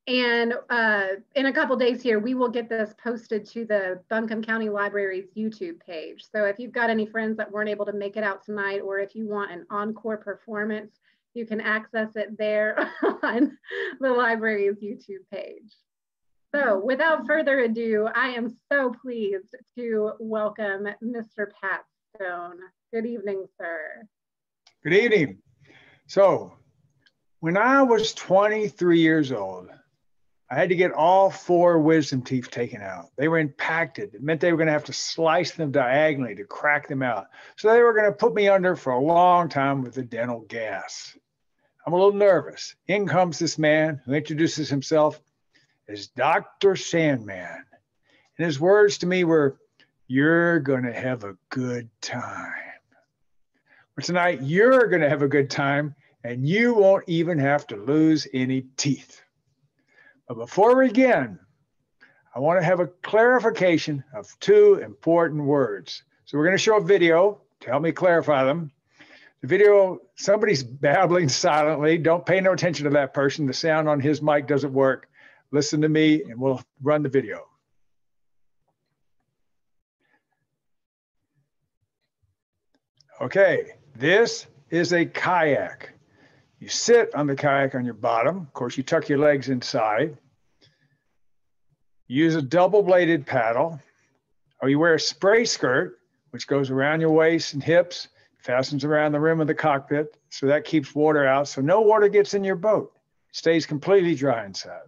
And in a couple days here, we will get this posted to the Buncombe County Library's YouTube page. So if you've got any friends that weren't able to make it out tonight, or if you want an encore performance, you can access it there on the library's YouTube page. So without further ado, I am so pleased to welcome Mr. Pat Stone. Good evening, sir. Good evening. So when I was 23 years old, I had to get all 4 wisdom teeth taken out. They were impacted. It meant they were going to have to slice them diagonally to crack them out. So they were going to put me under for a long time with the dental gas. I'm a little nervous. In comes this man who introduces himself as Dr. Sandman. And his words to me were, "You're going to have a good time. But tonight, you're going to have a good time, and you won't even have to lose any teeth." But before we begin, I want to have a clarification of 2 important words. So we're going to show a video to help me clarify them. The video, somebody's babbling silently. Don't pay no attention to that person. The sound on his mic doesn't work. Listen to me and we'll run the video. Okay, this is a kayak. You sit on the kayak on your bottom. Of course, you tuck your legs inside. Use a double-bladed paddle, or you wear a spray skirt, which goes around your waist and hips, fastens around the rim of the cockpit, so that keeps water out, so no water gets in your boat. It stays completely dry inside.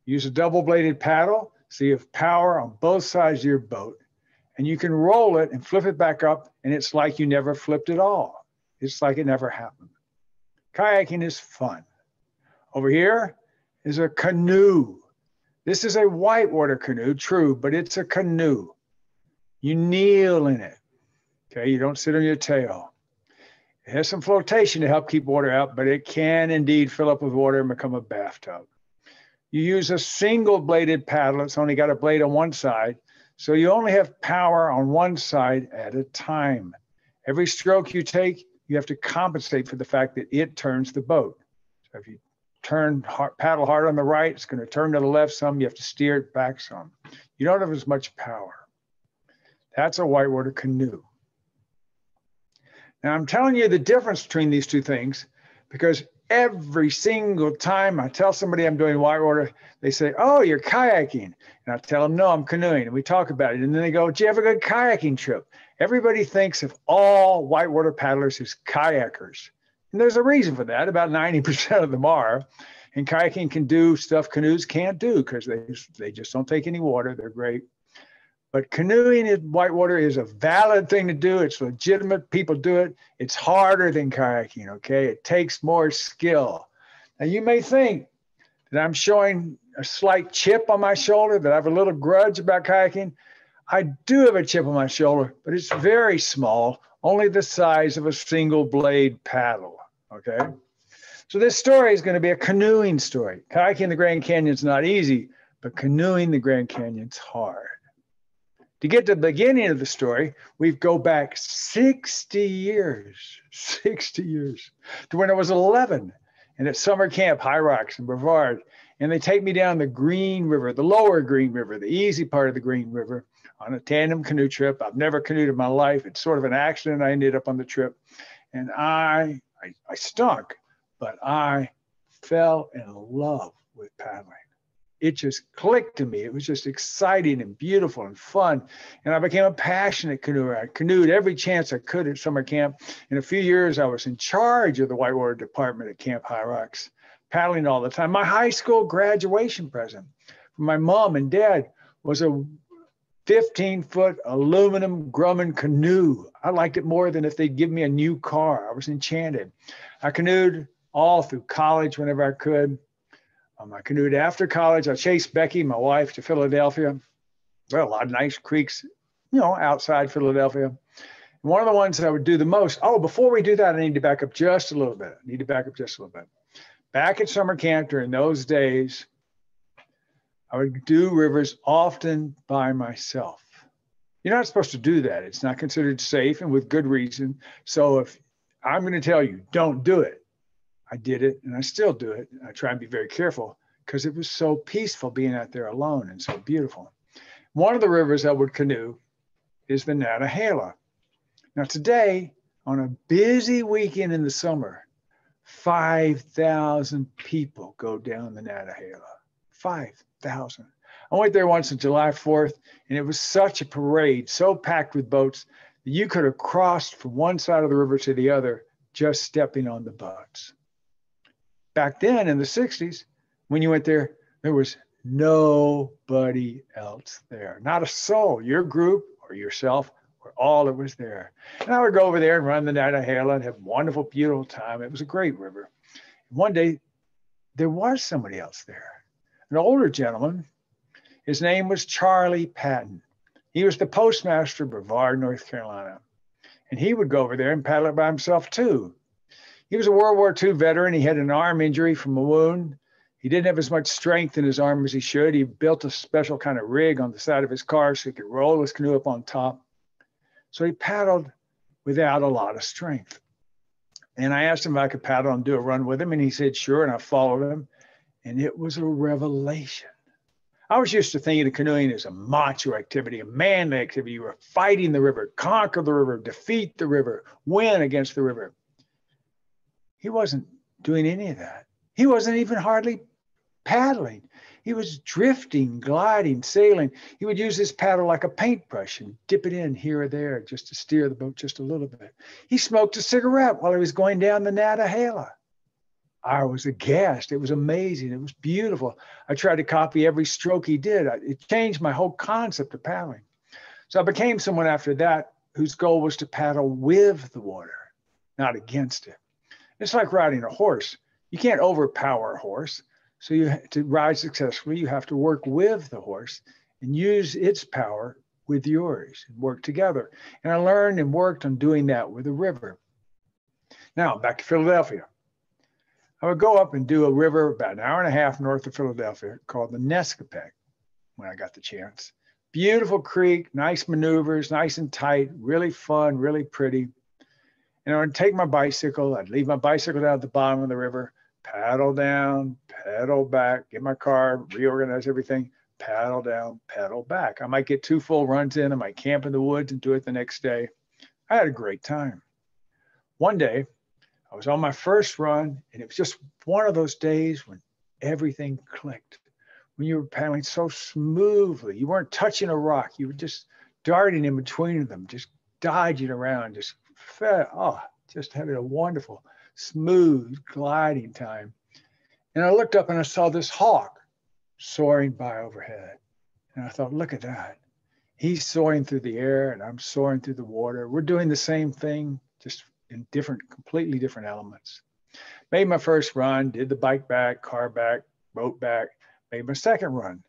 Use a double-bladed paddle, so you have power on both sides of your boat, and you can roll it and flip it back up, and it's like you never flipped at all. It's like it never happened. Kayaking is fun. Over here is a canoe. This is a whitewater canoe, true, but it's a canoe. You kneel in it, okay? You don't sit on your tail. It has some flotation to help keep water out, but it can indeed fill up with water and become a bathtub. You use a single-bladed paddle. It's only got a blade on one side, so you only have power on one side at a time. Every stroke you take, you have to compensate for the fact that it turns the boat. So if you paddle hard on the right, it's going to turn to the left some. You have to steer it back some. You don't have as much power. That's a whitewater canoe. Now, I'm telling you the difference between these 2 things because every single time I tell somebody I'm doing whitewater, they say, "Oh, you're kayaking." And I tell them, "No, I'm canoeing." And we talk about it. And then they go, "Did you have a good kayaking trip?" Everybody thinks of all whitewater paddlers as kayakers. And there's a reason for that. About 90% of them are. And kayaking can do stuff canoes can't do because they just don't take any water. They're great. But canoeing in whitewater is a valid thing to do. It's legitimate. People do it. It's harder than kayaking, okay? It takes more skill. Now, you may think that I'm showing a slight chip on my shoulder, that I have a little grudge about kayaking. I do have a chip on my shoulder, but it's very small, only the size of a single blade paddle, okay? So this story is going to be a canoeing story. Kayaking the Grand Canyon is not easy, but canoeing the Grand Canyon's hard. To get to the beginning of the story, we go back 60 years, to when I was 11 and at summer camp, High Rocks in Brevard. And they take me down the Green River, the lower Green River, the easy part of the Green River on a tandem canoe trip. I've never canoed in my life. It's sort of an accident. I ended up on the trip and I stunk, but I fell in love with paddling. It just clicked to me. It was just exciting and beautiful and fun. And I became a passionate canoeer. I canoed every chance I could at summer camp. In a few years, I was in charge of the whitewater department at Camp High Rocks, paddling all the time. My high school graduation present from my mom and dad was a 15-foot aluminum Grumman canoe. I liked it more than if they'd give me a new car. I was enchanted. I canoed all through college whenever I could. I canoed after college. I chased Becky, my wife, to Philadelphia. Well, a lot of nice creeks, outside Philadelphia. And one of the ones that I would do the most, before we do that, I need to back up just a little bit. Back at summer camp during those days, I would do rivers often by myself. You're not supposed to do that. It's not considered safe and with good reason. So if I'm going to tell you, don't do it. I did it and I still do it. I try and be very careful. because it was so peaceful being out there alone and so beautiful. One of the rivers I would canoe is the Nantahala. Now today, on a busy weekend in the summer, 5,000 people go down the Nantahala. 5,000. I went there once on July 4th, and it was such a parade, so packed with boats that you could have crossed from one side of the river to the other just stepping on the boats. Back then in the 60s, when you went there, there was nobody else there. Not a soul. Your group or yourself were all that was there. And I would go over there and run the Nantahala and have a wonderful, beautiful time. It was a great river. One day, there was somebody else there, an older gentleman. His name was Charlie Patton. He was the postmaster of Brevard, North Carolina. And he would go over there and paddle it by himself too. He was a World War II veteran. He had an arm injury from a wound. He didn't have as much strength in his arm as he should. He built a special kind of rig on the side of his car so he could roll his canoe up on top. So he paddled without a lot of strength. And I asked him if I could paddle and do a run with him. And he said, sure. And I followed him. And it was a revelation. I was used to thinking of canoeing as a macho activity, a manly activity. You were fighting the river, conquer the river, defeat the river, win against the river. He wasn't doing any of that. He wasn't even hardly paddling. He was drifting, gliding, sailing. He would use his paddle like a paintbrush and dip it in here or there just to steer the boat just a little bit. He smoked a cigarette while he was going down the Nantahala. I was aghast. It was amazing. It was beautiful. I tried to copy every stroke he did. It changed my whole concept of paddling. So I became someone after that whose goal was to paddle with the water, not against it. It's like riding a horse. You can't overpower a horse. So to ride successfully, you have to work with the horse and use its power with yours and work together. And I learned and worked on doing that with the river. Now, back to Philadelphia. I would go up and do a river about an hour and a half north of Philadelphia called the Nescopec when I got the chance. Beautiful creek, nice maneuvers, nice and tight, really fun, really pretty. And I would take my bicycle. I'd leave my bicycle down at the bottom of the river, paddle down, pedal back, get my car, reorganize everything, paddle down, pedal back. I might get 2 full runs in. I might camp in the woods and do it the next day. I had a great time. One day, I was on my first run, and it was just one of those days when everything clicked. When you were paddling so smoothly, you weren't touching a rock. You were just darting in between them, just dodging around, just having a wonderful, smooth gliding time. And I looked up and I saw this hawk soaring by overhead. And I thought, look at that. He's soaring through the air and I'm soaring through the water. We're doing the same thing, just in completely different elements. Made my first run, did the bike back, car back, boat back, made my second run.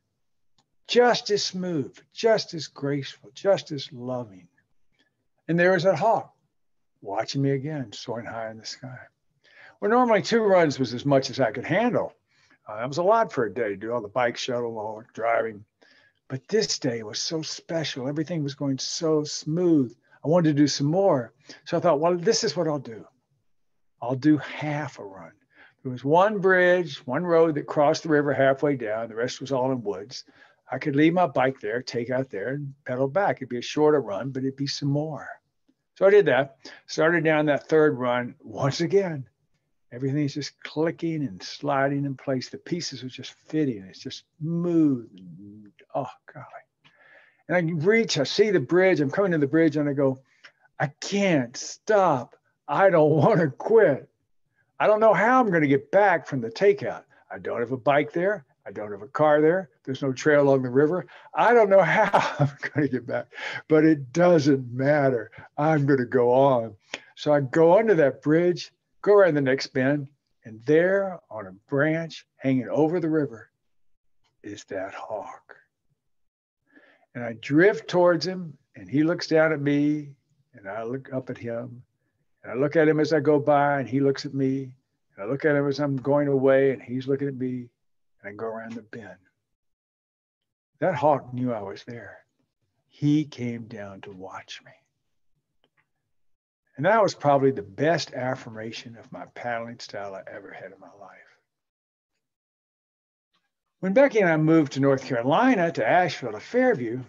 Just as smooth, just as graceful, just as loving. And there was that hawk watching me again, soaring high in the sky. Well, normally 2 runs was as much as I could handle. That was a lot for a day to do all the bike shuttle, all the driving. But this day was so special. Everything was going so smooth. I wanted to do some more. So I thought, well, this is what I'll do. I'll do half a run. There was one bridge, one road that crossed the river halfway down. The rest was all in woods. I could leave my bike there, take out there and pedal back. It'd be a shorter run, but it'd be some more. So I did that, started down that third run. Once again, everything's just clicking and sliding in place. The pieces are just fitting. It's just smooth. Oh, golly. And I see the bridge. I'm coming to the bridge and I go, I can't stop. I don't want to quit. I don't know how I'm going to get back from the takeout. I don't have a bike there. I don't have a car there. There's no trail along the river. I don't know how I'm going to get back, but it doesn't matter. I'm going to go on. So I go under that bridge, go around the next bend, and there on a branch hanging over the river is that hawk. And I drift towards him, and he looks down at me, and I look up at him. And I look at him as I go by, and he looks at me. And I look at him as I'm going away, and he's looking at me. And I go around the bend. That hawk knew I was there. He came down to watch me. And that was probably the best affirmation of my paddling style I ever had in my life. When Becky and I moved to North Carolina, to Asheville, to Fairview,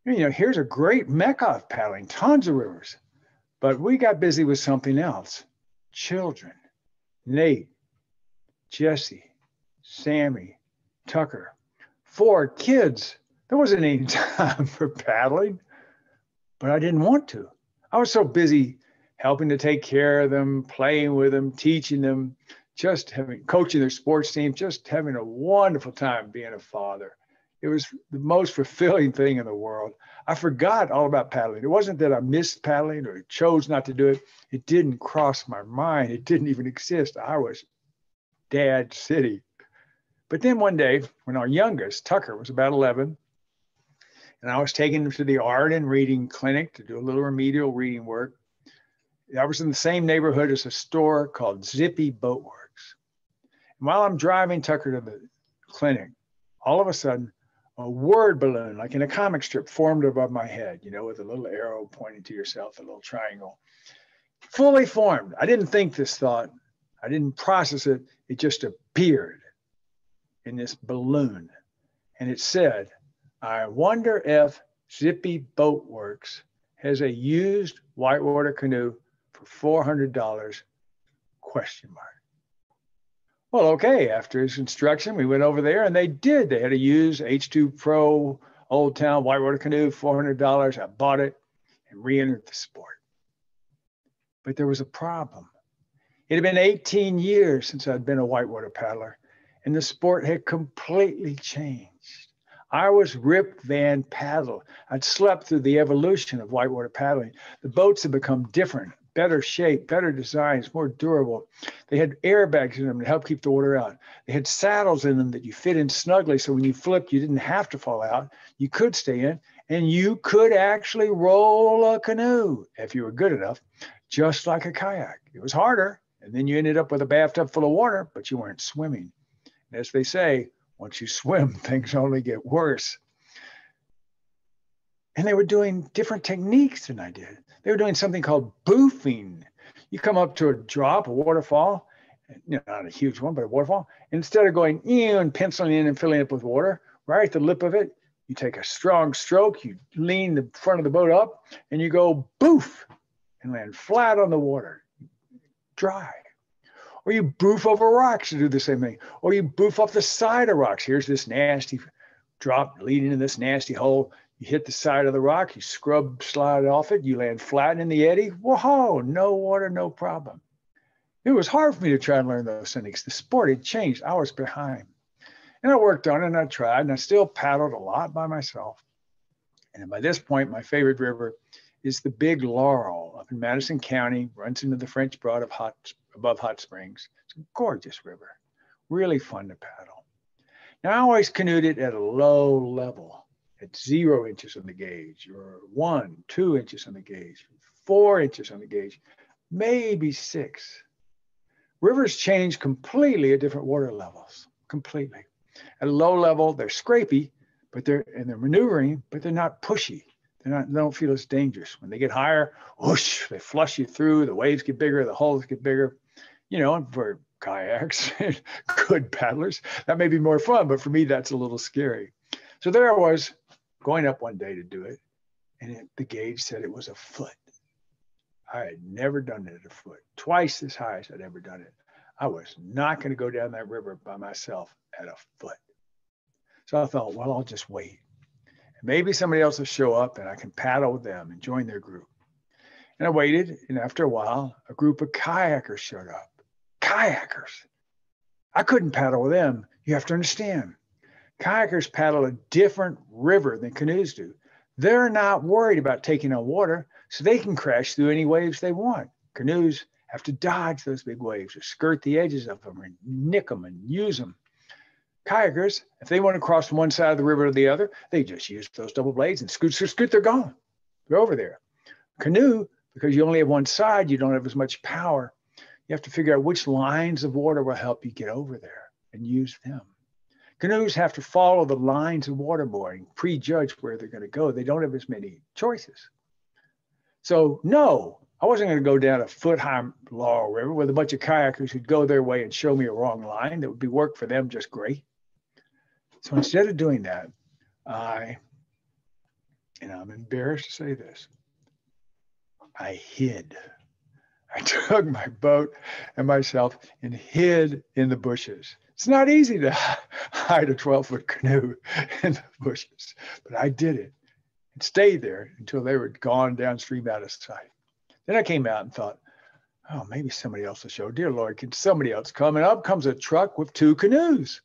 here's a great mecca of paddling, tons of rivers. But we got busy with something else. Children. Nate, Jesse, Sammy, Tucker. 4 kids. There wasn't any time for paddling, but I didn't want to. I was so busy helping to take care of them, playing with them, teaching them, coaching their sports team, just having a wonderful time being a father. It was the most fulfilling thing in the world. I forgot all about paddling. It wasn't that I missed paddling or chose not to do it. It didn't cross my mind. It didn't even exist. I was dad city. But then one day, when our youngest, Tucker, was about 11, and I was taking him to the art and reading clinic to do a little remedial reading work, I was in the same neighborhood as a store called Zippy Boatworks. And while I'm driving Tucker to the clinic, all of a sudden, a word balloon, like in a comic strip, formed above my head, with a little arrow pointing to yourself, a little triangle. Fully formed. I didn't think this thought. I didn't process it. It just appeared in this balloon. And it said, I wonder if Zippy Boatworks has a used whitewater canoe for $400, ? Well, okay, after his instruction, we went over there and they did. They had a used H2 Pro Old Town whitewater canoe, $400. I bought it and re-entered the sport. But there was a problem. It had been 18 years since I'd been a whitewater paddler, and the sport had completely changed. I was Rip Van Paddle. I'd slept through the evolution of whitewater paddling. The boats had become different, better shape, better designs, more durable. They had airbags in them to help keep the water out. They had saddles in them that you fit in snugly, so when you flipped, you didn't have to fall out. You could stay in, and you could actually roll a canoe if you were good enough, just like a kayak. It was harder, and then you ended up with a bathtub full of water, but you weren't swimming. And as they say, once you swim, things only get worse. And they were doing different techniques than I did. They were doing something called boofing. You come up to a drop, a waterfall, not a huge one, but a waterfall. Instead of going and penciling in and filling it up with water, right at the lip of it, you take a strong stroke, you lean the front of the boat up, and you go boof and land flat on the water, dry. Or you boof over rocks to do the same thing. Or you boof off the side of rocks. Here's this nasty drop leading to this nasty hole. You hit the side of the rock, you slide off it, you land flat in the eddy. Whoa, no water, no problem. It was hard for me to try and learn those techniques. The sport had changed. I was behind. And I worked on it and I tried, and I still paddled a lot by myself. And by this point, my favorite river is the Big Laurel up in Madison County, runs into the French Broad above Hot Springs. It's a gorgeous river, really fun to paddle. Now, I always canoed it at a low level, at 0 inches on the gauge, or 1, 2 inches on the gauge, 4 inches on the gauge, maybe 6. Rivers change completely at different water levels, completely. At a low level, they're scrapey, but they're maneuvering, but they're not pushy. They don't feel as dangerous. When they get higher, whoosh, they flush you through, the waves get bigger, the holes get bigger. And for kayaks and good paddlers, that may be more fun, but for me, that's a little scary. So there I was going up one day to do it, and the gauge said it was a foot. I had never done it at a foot, twice as high as I'd ever done it. I was not going to go down that river by myself at a foot. So I thought, well, I'll just wait. Maybe somebody else will show up and I can paddle with them and join their group. And I waited, and after a while, a group of kayakers showed up. Kayakers. I couldn't paddle with them. You have to understand. Kayakers paddle a different river than canoes do. They're not worried about taking on water, so they can crash through any waves they want. Canoes have to dodge those big waves or skirt the edges of them or nick them and use them. Kayakers, if they want to cross from one side of the river to the other, they just use those double blades and scoot, they're gone. They're over there. Canoe, because you only have one side, you don't have as much power. You have to figure out which lines of water will help you get over there and use them. Canoes have to follow the lines of water more and prejudge where they're going to go. They don't have as many choices. So no, I wasn't going to go down a foot-high Laurel River with a bunch of kayakers who'd go their way and show me a wrong line. That would be work for them just great. So instead of doing that, and I'm embarrassed to say this, I hid. I took my boat and myself and hid in the bushes. It's not easy to hide a 12-foot canoe in the bushes, but I did it and stayed there until they were gone downstream out of sight. Then I came out and thought, oh, maybe somebody else will show. Dear Lord, can somebody else come? And up comes a truck with 2 canoes.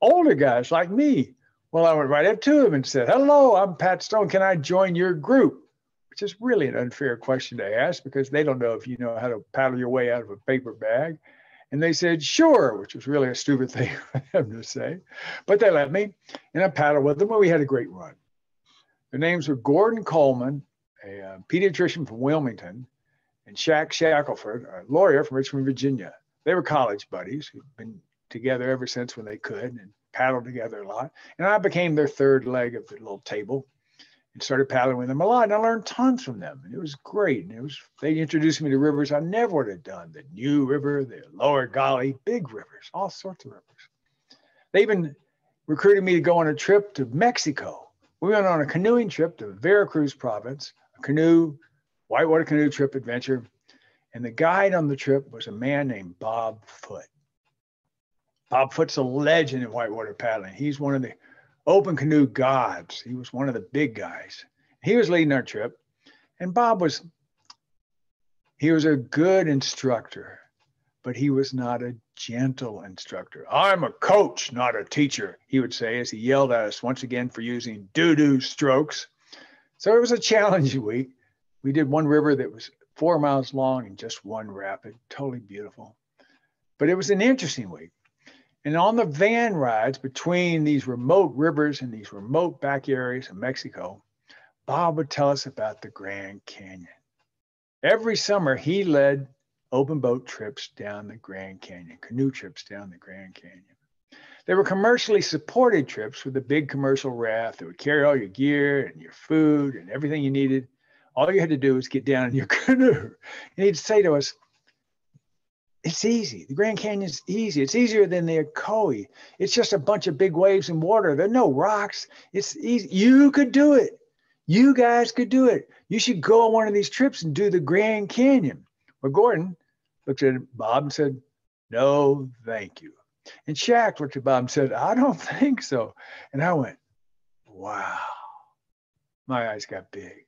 Older guys like me. Well, I went right up to him and said, hello, I'm Pat Stone. Can I join your group? Which is really an unfair question to ask because they don't know if you know how to paddle your way out of a paper bag. And they said, sure, which was really a stupid thing for them to say. But they let me, and I paddled with them, and we had a great run. Their names were Gordon Coleman, a pediatrician from Wilmington, and Shaq Shackelford, a lawyer from Richmond, Virginia. They were college buddies who'd been together ever since when they could and paddled together a lot. And I became their third leg of the little table and started paddling with them a lot. And I learned tons from them. And it was great. And they introduced me to rivers I never would have done. The New River, the Lower Gauley, big rivers, all sorts of rivers. They even recruited me to go on a trip to Mexico. We went on a canoeing trip to Veracruz province, a whitewater canoe trip adventure. And the guide on the trip was a man named Bob Foote. Bob Foote's a legend in whitewater paddling. He's one of the open canoe gods. He was one of the big guys. He was leading our trip. And Bob was a good instructor, but he was not a gentle instructor. I'm a coach, not a teacher, he would say as he yelled at us once again for using doo-doo strokes. So it was a challenging week. We did one river that was 4 miles long and just one rapid, totally beautiful. But it was an interesting week. And on the van rides between these remote rivers and these remote back areas of Mexico, Bob would tell us about the Grand Canyon. Every summer, he led open boat trips down the Grand Canyon, canoe trips down the Grand Canyon. They were commercially supported trips with a big commercial raft that would carry all your gear and your food and everything you needed. All you had to do was get down in your canoe. And he'd say to us, it's easy. The Grand Canyon's easy. It's easier than the CANOE. It's just a bunch of big waves and water. There are no rocks. It's easy. You could do it. You guys could do it. You should go on one of these trips and do the Grand Canyon. Well, Gordon looked at Bob and said, no, thank you. And Shaq looked at Bob and said, I don't think so. And I went, wow. My eyes got big.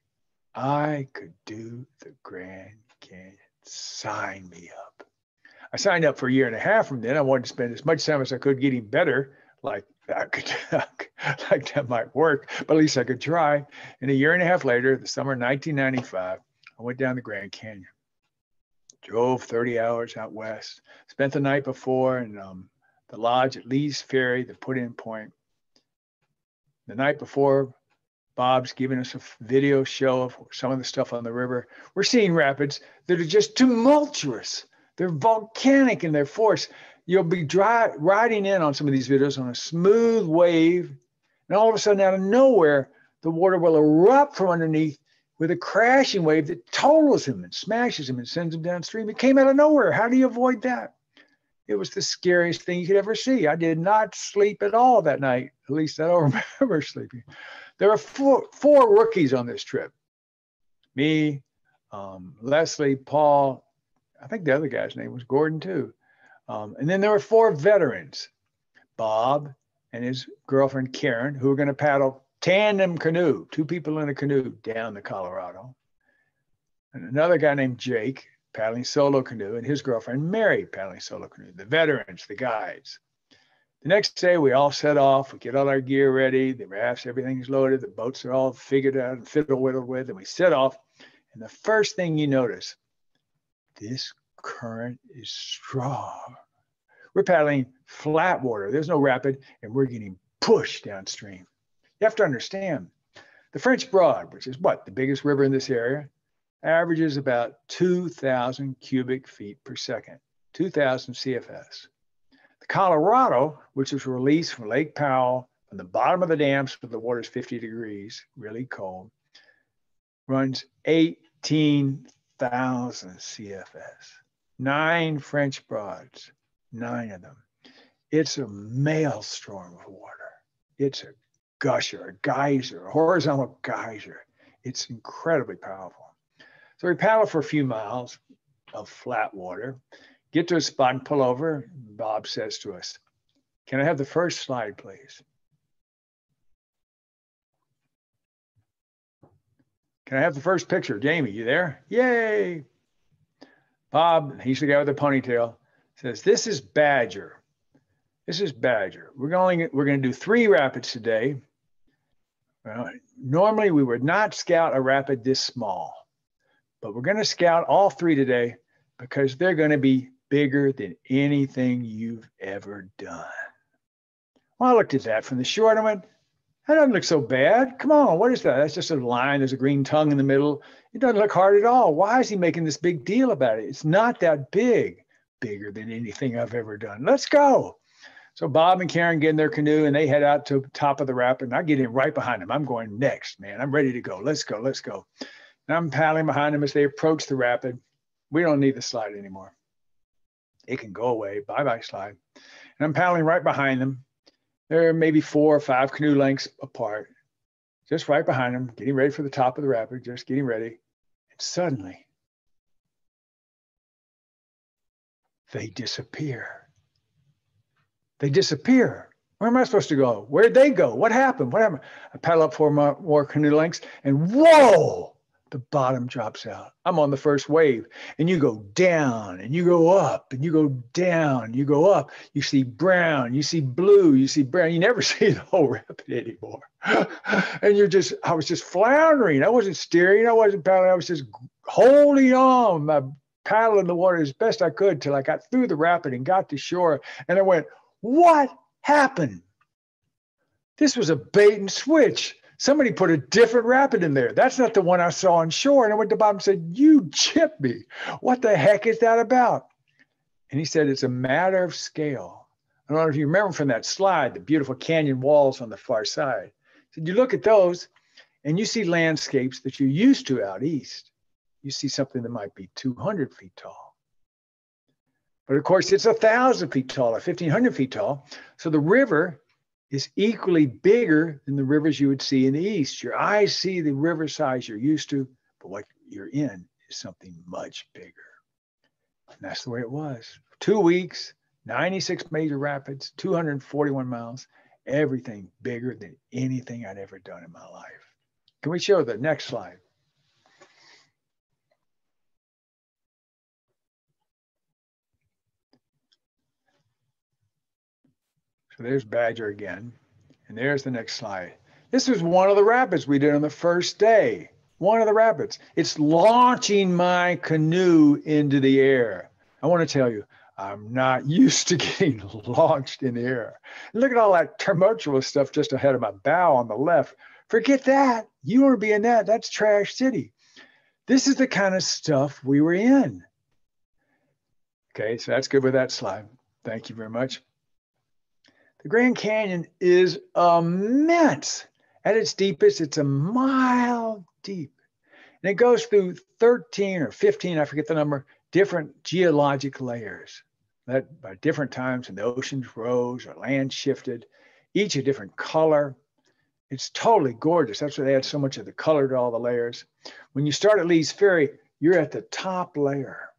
I could do the Grand Canyon. Sign me up. I signed up for a year and a half from then. I wanted to spend as much time as I could getting better, like that might work, but at least I could try. And a year and a half later, the summer of 1995, I went down the Grand Canyon. Drove 30 hours out west. Spent the night before in the lodge at Lee's Ferry, the put-in point. The night before, Bob's giving us a video show of some of the stuff on the river. We're seeing rapids that are just tumultuous. They're volcanic in their force. You'll be riding in on some of these videos on a smooth wave, and all of a sudden, out of nowhere, the water will erupt from underneath with a crashing wave that totals him and smashes him and sends him downstream. It came out of nowhere. How do you avoid that? It was the scariest thing you could ever see. I did not sleep at all that night. At least I don't remember sleeping. There were four rookies on this trip. Me, Leslie, Paul, I think the other guy's name was Gordon too. And then there were 4 veterans, Bob and his girlfriend Karen, who were going to paddle tandem canoe, 2 people in a canoe down the Colorado. And another guy named Jake paddling solo canoe, and his girlfriend Mary paddling solo canoe, the veterans, the guides. The next day we all set off, we get all our gear ready, the rafts, everything's loaded, the boats are all figured out and fiddle-whittled with, and we set off. And the first thing you notice, this current is strong. We're paddling flat water. There's no rapid, and we're getting pushed downstream. You have to understand, the French Broad, which is the biggest river in this area, averages about 2,000 cubic feet per second, 2,000 CFS. The Colorado, which was released from Lake Powell from the bottom of the dams where the water's 50 degrees, really cold, runs 18,000 CFS. 9 French Broads, 9 of them. It's a maelstrom of water. It's a gusher, a geyser, a horizontal geyser. It's incredibly powerful. So we paddle for a few miles of flat water, get to a spot and pull over. Bob says to us, "Can I have the first slide, please?" "Can I have the first picture?" "Jamie, you there?" "Yay." Bob, he's the guy with the ponytail, says, "This is Badger. This is Badger. We're going to do 3 rapids today. Normally we would not scout a rapid this small, but we're going to scout all 3 today because they're going to be bigger than anything you've ever done." Well, I looked at that from the shore and I went, "That doesn't look so bad. Come on, what is that? That's just a line. There's a green tongue in the middle. It doesn't look hard at all. Why is he making this big deal about it? It's not that big, bigger than anything I've ever done. Let's go." So Bob and Karen get in their canoe and they head out to the top of the rapid, and I get in right behind them. I'm going next, man. I'm ready to go. Let's go. Let's go. And I'm paddling behind them as they approach the rapid. We don't need the slide anymore. It can go away. Bye-bye slide. And I'm paddling right behind them. They're maybe 4 or 5 canoe lengths apart, just right behind them, getting ready for the top of the rapid, just getting ready. And suddenly, they disappear. They disappear. Where am I supposed to go? Where'd they go? What happened? What happened? I paddle up 4 more canoe lengths, and whoa, the bottom drops out. I'm on the first wave, and you go down, and you go up, and you go down, you go up. You see brown, you see blue, you see brown. You never see the whole rapid anymore. And I was just floundering. I wasn't steering. I wasn't paddling. I was just holding on. My paddle in the water as best I could till I got through the rapid and got to shore. And I went, "What happened? This was a bait and switch. Somebody put a different rapid in there. That's not the one I saw on shore." And I went to Bob and said, "You chipped me. What the heck is that about?" And he said, "It's a matter of scale." I don't know if you remember from that slide, the beautiful canyon walls on the far side. He said, you look at those and you see landscapes that you're used to out east. You see something that might be 200 feet tall. But of course, it's 1,000 feet tall or 1,500 feet tall. So the river is equally bigger than the rivers you would see in the east. Your eyes see the river size you're used to, but what you're in is something much bigger. And that's the way it was. 2 weeks, 96 major rapids, 241 miles, everything bigger than anything I'd ever done in my life. Can we show the next slide? So there's Badger again. And there's the next slide. This was one of the rapids we did on the first day. One of the rapids. It's launching my canoe into the air. I want to tell you, I'm not used to getting launched in the air. Look at all that tumultuous stuff just ahead of my bow on the left. Forget that. You want to be in that. That's Trash City. This is the kind of stuff we were in. Okay, so that's good with that slide. Thank you very much. The Grand Canyon is immense. At its deepest, it's a mile deep. And it goes through 13 or 15, I forget the number, different geologic layers that by different times when the oceans rose or land shifted, each a different color. It's totally gorgeous. That's why they add so much of the color to all the layers. When you start at Lee's Ferry, you're at the top layer.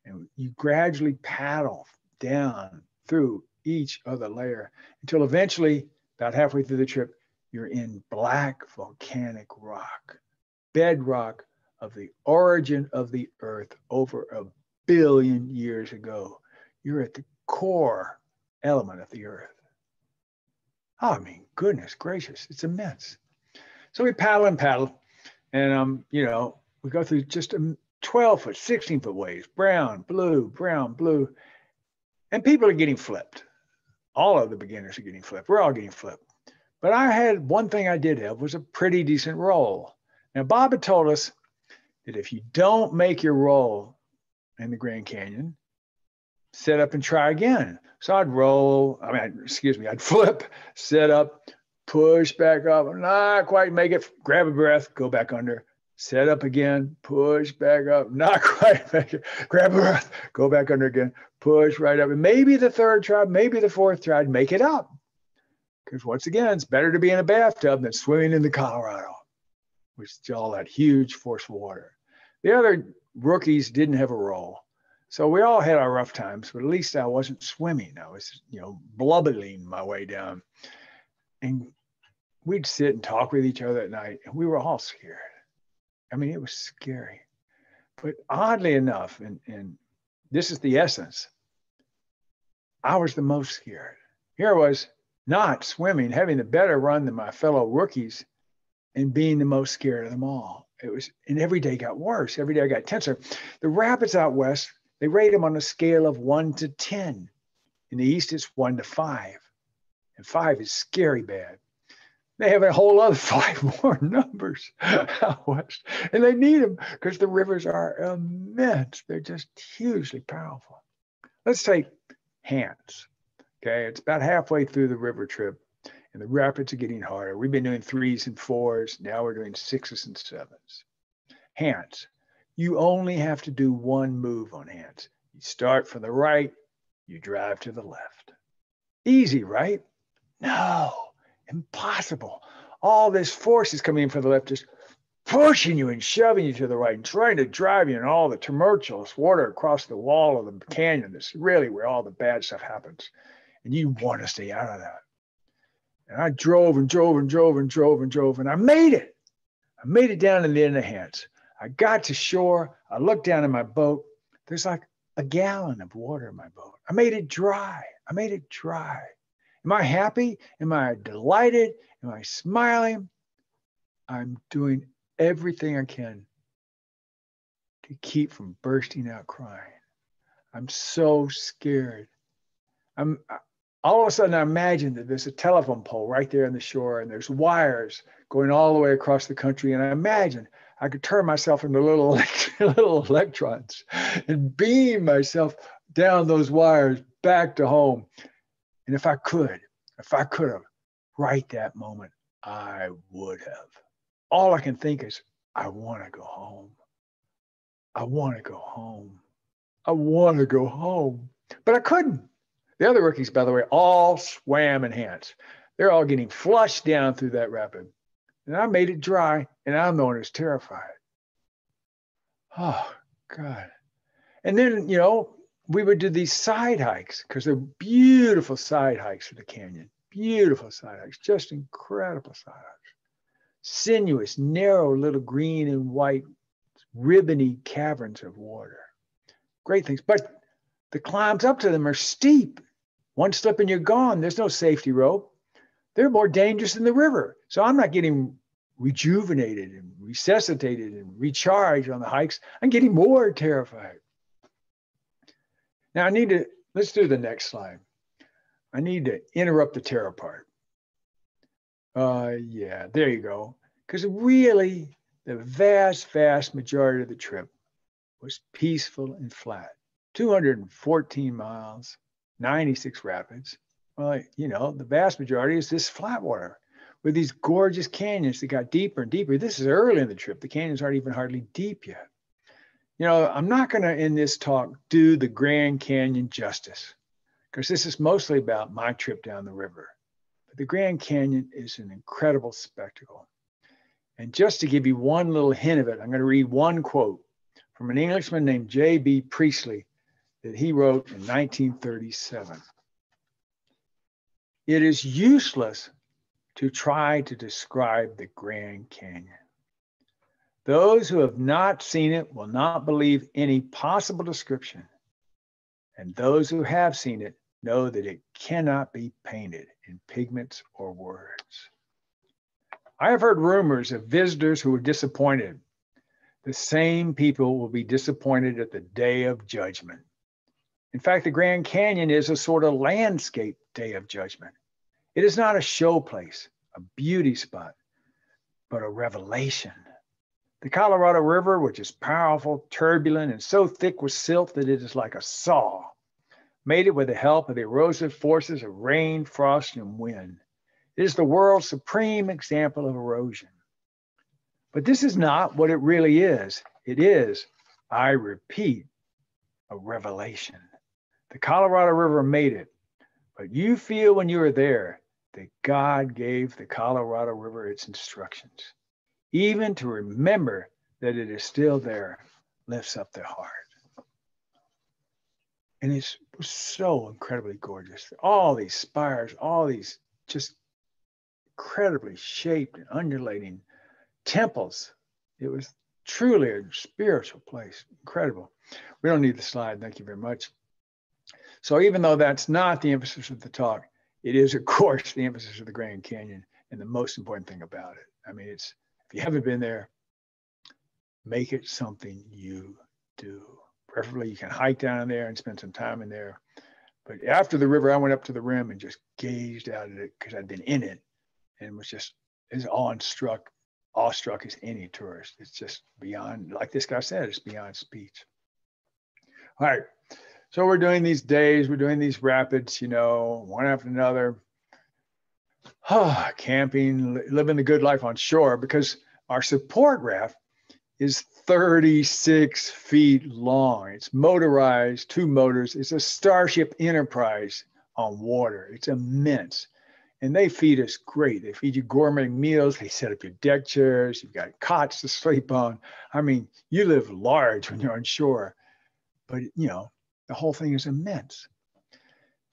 And you gradually paddle down through each other layer until eventually, about halfway through the trip, you're in black volcanic rock, bedrock of the origin of the earth over 1 billion years ago. You're at the core element of the earth. Oh, I mean, goodness gracious, it's immense. So we paddle and paddle, and we go through just 12-foot, 16-foot waves, brown, blue, and people are getting flipped. All of the beginners are getting flipped. We're all getting flipped. But I had one thing I did have was a pretty decent roll. Now, Bob had told us that if you don't make your roll in the Grand Canyon, set up and try again. So I'd flip, set up, push back up, not quite make it, grab a breath, go back under, set up again, push back up, not quite make it, grab a breath, go back under again, push right up. And maybe the third try, maybe the fourth try, I'd make it up. Because once again, it's better to be in a bathtub than swimming in the Colorado, which is all that huge forceful water. The other rookies didn't have a role. So we all had our rough times, but at least I wasn't swimming. I was, blubbering my way down. And we'd sit and talk with each other at night, and we were all scared. I mean, it was scary. But oddly enough, and this is the essence, I was the most scared. Here I was not swimming, having a better run than my fellow rookies, and being the most scared of them all. And every day got worse. Every day I got tenser. The rapids out west, they rate them on a scale of 1 to 10. In the east, it's 1 to 5. And 5 is scary bad. They have a whole other 5 more numbers out west. And they need them because the rivers are immense. They're just hugely powerful. Let's take Hans. Okay, it's about halfway through the river trip, and the rapids are getting harder. We've been doing 3s and 4s. Now we're doing 6s and 7s. Hans, you only have to do one move on Hans. You start from the right, you drive to the left. Easy, right? No, impossible. All this force is coming in from the left, just pushing you and shoving you to the right and trying to drive you in all the tumultuous water across the wall of the canyon. That's really where all the bad stuff happens. And you want to stay out of that. And I drove and drove and drove and drove and drove, and I made it. I made it down to the end of Hans. I got to shore. I looked down in my boat. There's like a gallon of water in my boat. I made it dry. I made it dry. Am I happy? Am I delighted? Am I smiling? I'm doing everything I can to keep from bursting out crying. I'm so scared. All of a sudden, I imagine that there's a telephone pole right there on the shore, and there's wires going all the way across the country. And I imagine I could turn myself into little electrons and beam myself down those wires back to home. And if I could have, right that moment, I would have. All I can think is, I want to go home. I want to go home. I want to go home. But I couldn't. The other rookies, by the way, all swam in Hans. They're all getting flushed down through that rapid. And I made it dry, and I'm the one who's terrified. Oh, God. And then, we would do these side hikes because they're beautiful side hikes for the canyon. Beautiful side hikes, just incredible side hikes. Sinuous, narrow little green and white, ribbony caverns of water. Great things. But the climbs up to them are steep. One slip and you're gone. There's no safety rope. They're more dangerous than the river. So I'm not getting rejuvenated and resuscitated and recharged on the hikes. I'm getting more terrified. Now let's do the next slide. I need to interrupt the terror part. Yeah, there you go. Because really, the vast, vast majority of the trip was peaceful and flat. 214 miles, 96 rapids. Well, the vast majority is this flat water with these gorgeous canyons that got deeper and deeper. This is early in the trip. The canyons aren't even hardly deep yet. I'm not going to, in this talk, do the Grand Canyon justice because this is mostly about my trip down the river. But the Grand Canyon is an incredible spectacle. And just to give you one little hint of it, I'm going to read one quote from an Englishman named J.B. Priestley that he wrote in 1937. It is useless to try to describe the Grand Canyon. Those who have not seen it will not believe any possible description. And those who have seen it know that it cannot be painted in pigments or words. I have heard rumors of visitors who were disappointed. The same people will be disappointed at the day of judgment. In fact, the Grand Canyon is a sort of landscape day of judgment. It is not a show place, a beauty spot, but a revelation. The Colorado River, which is powerful, turbulent, and so thick with silt that it is like a saw, made it with the help of the erosive forces of rain, frost, and wind. It is the world's supreme example of erosion. But this is not what it really is. It is, I repeat, a revelation. The Colorado River made it, but you feel when you are there that God gave the Colorado River its instructions. Even to remember that it is still there lifts up their heart. And it was so incredibly gorgeous. All these spires, all these just incredibly shaped and undulating temples. It was truly a spiritual place. Incredible. We don't need the slide. Thank you very much. So even though that's not the emphasis of the talk, it is, of course, the emphasis of the Grand Canyon and the most important thing about it. I mean, it's, if you haven't been there, make it something you do. Preferably you can hike down there and spend some time in there. But after the river, I went up to the rim and just gazed out at it because I'd been in it and was just as awestruck as any tourist. It's just beyond, like this guy said, it's beyond speech. All right. So we're doing these days, we're doing these rapids, you know, one after another. Camping, living the good life on shore, because our support raft is 36 feet long. It's motorized, 2 motors. It's a Starship Enterprise on water. It's immense. And they feed us great. They feed you gourmet meals. They set up your deck chairs. You've got cots to sleep on. I mean, you live large when you're on shore. But, you know, the whole thing is immense.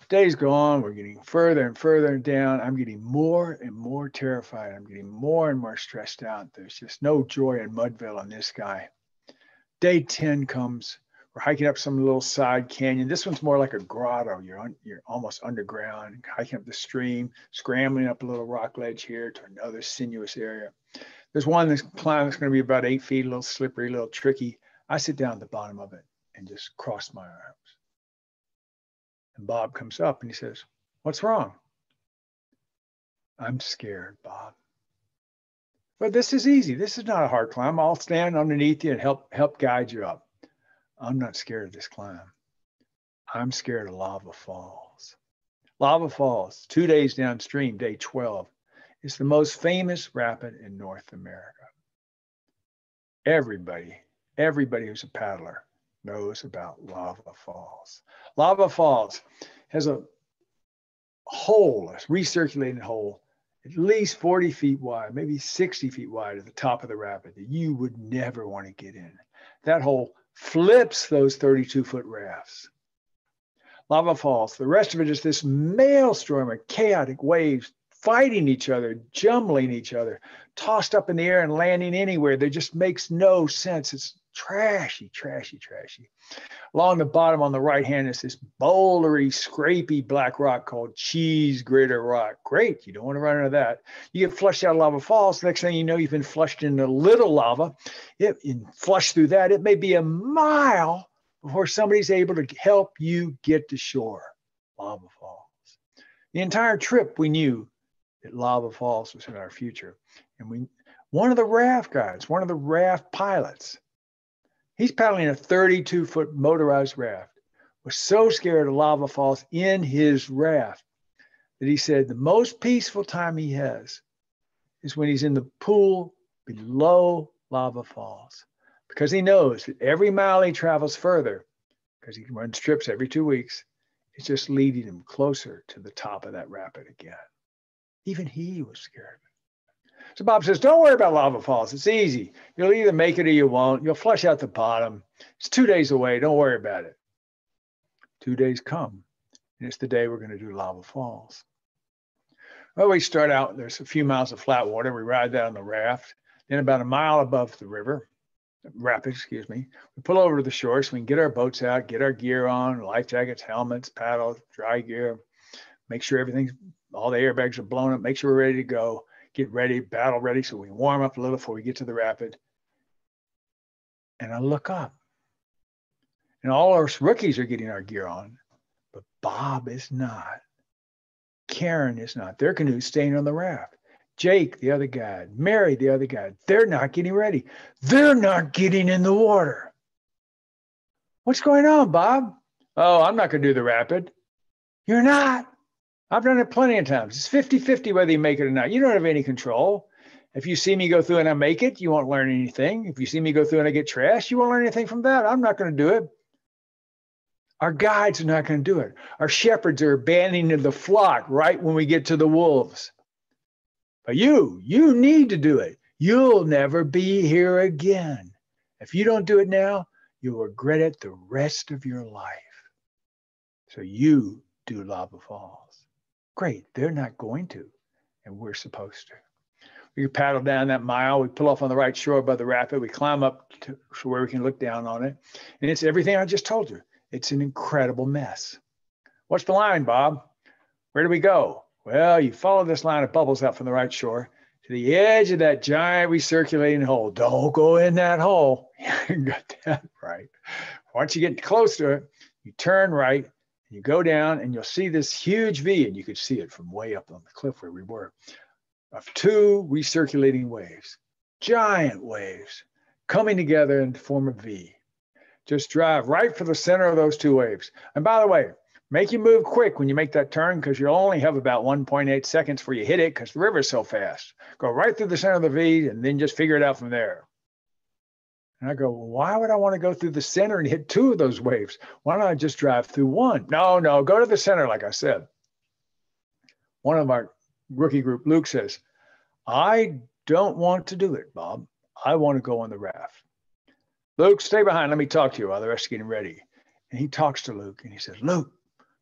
Days go on, we're getting further and further down. I'm getting more and more terrified. I'm getting more and more stressed out. There's just no joy in Mudville on this guy. Day 10 comes. We're hiking up some little side canyon. This one's more like a grotto. You're almost underground, hiking up the stream, scrambling up a little rock ledge here to another sinuous area. There's one that's going to be about 8 feet, a little slippery, a little tricky. I sit down at the bottom of it and just cross my arms. And Bob comes up and he says, "What's wrong?" "I'm scared, Bob." "But this is easy. This is not a hard climb. I'll stand underneath you and help guide you up." "I'm not scared of this climb. I'm scared of Lava Falls." Lava Falls, 2 days downstream, day 12, is the most famous rapid in North America. Everybody who's a paddler knows about Lava Falls. Lava Falls has a hole, a recirculating hole, at least 40 feet wide, maybe 60 feet wide at the top of the rapid that you would never want to get in. That hole flips those 32-foot rafts. Lava Falls, the rest of it is this maelstrom of chaotic waves fighting each other, jumbling each other, tossed up in the air and landing anywhere. There just makes no sense. It's trashy, trashy, trashy. Along the bottom on the right hand is this bouldery, scrapey black rock called Cheese Grater Rock. Great, you don't want to run into that. You get flushed out of Lava Falls, next thing you know, you've been flushed into little lava. Flushed through that, it may be a mile before somebody's able to help you get to shore. Lava Falls. The entire trip we knew that Lava Falls was in our future. And one of the raft guides, one of the raft pilots, he's paddling a 32-foot motorized raft, was so scared of Lava Falls in his raft that he said the most peaceful time he has is when he's in the pool below Lava Falls, because he knows that every mile he travels further, because he runs trips every 2 weeks, it's just leading him closer to the top of that rapid again. Even he was scared of it. So Bob says, "Don't worry about Lava Falls. It's easy. You'll either make it or you won't. You'll flush out the bottom. It's 2 days away. Don't worry about it." 2 days come, and it's the day we're going to do Lava Falls. Well, we start out, there's a few miles of flat water. We ride that on the raft. Then about a mile above the rapid, we pull over to the shore so we can get our boats out, get our gear on, life jackets, helmets, paddles, dry gear, make sure all the airbags are blown up, make sure we're ready to go. Get ready, battle ready, so we warm up a little before we get to the rapid. And I look up, and all our rookies are getting our gear on, but Bob is not. Karen is not. Their canoe's staying on the raft. Jake, the other guy, Mary, the other guy, they're not getting ready. They're not getting in the water. "What's going on, Bob?" "Oh, I'm not going to do the rapid." "You're not?" "I've done it plenty of times. It's 50-50 whether you make it or not. You don't have any control. If you see me go through and I make it, you won't learn anything. If you see me go through and I get trashed, you won't learn anything from that. I'm not going to do it." Our guides are not going to do it. Our shepherds are abandoning the flock right when we get to the wolves. But you need to do it. You'll never be here again. If you don't do it now, you'll regret it the rest of your life. So you do Lava Falls. Great, they're not going to, and we're supposed to. We paddle down that mile. We pull off on the right shore above the rapid. We climb up to where we can look down on it. And it's everything I just told you. It's an incredible mess. What's the line, Bob? Where do we go? Well, you follow this line of bubbles out from the right shore to the edge of that giant recirculating hole. Don't go in that hole. You got that right. Once you get close to it, you turn right, you go down, and you'll see this huge V, and you could see it from way up on the cliff where we were, of two recirculating waves, giant waves, coming together and form a V. Just drive right for the center of those two waves. And by the way, make you move quick when you make that turn, because you'll only have about 1.8 seconds before you hit it because the river's so fast. Go right through the center of the V and then just figure it out from there. And I go, well, why would I want to go through the center and hit two of those waves? Why don't I just drive through one? No, go to the center, like I said. One of our rookie group, Luke, says, I don't want to do it, Bob. I want to go on the raft. Luke, stay behind. Let me talk to you while the rest are getting ready. And he talks to Luke and he says, Luke,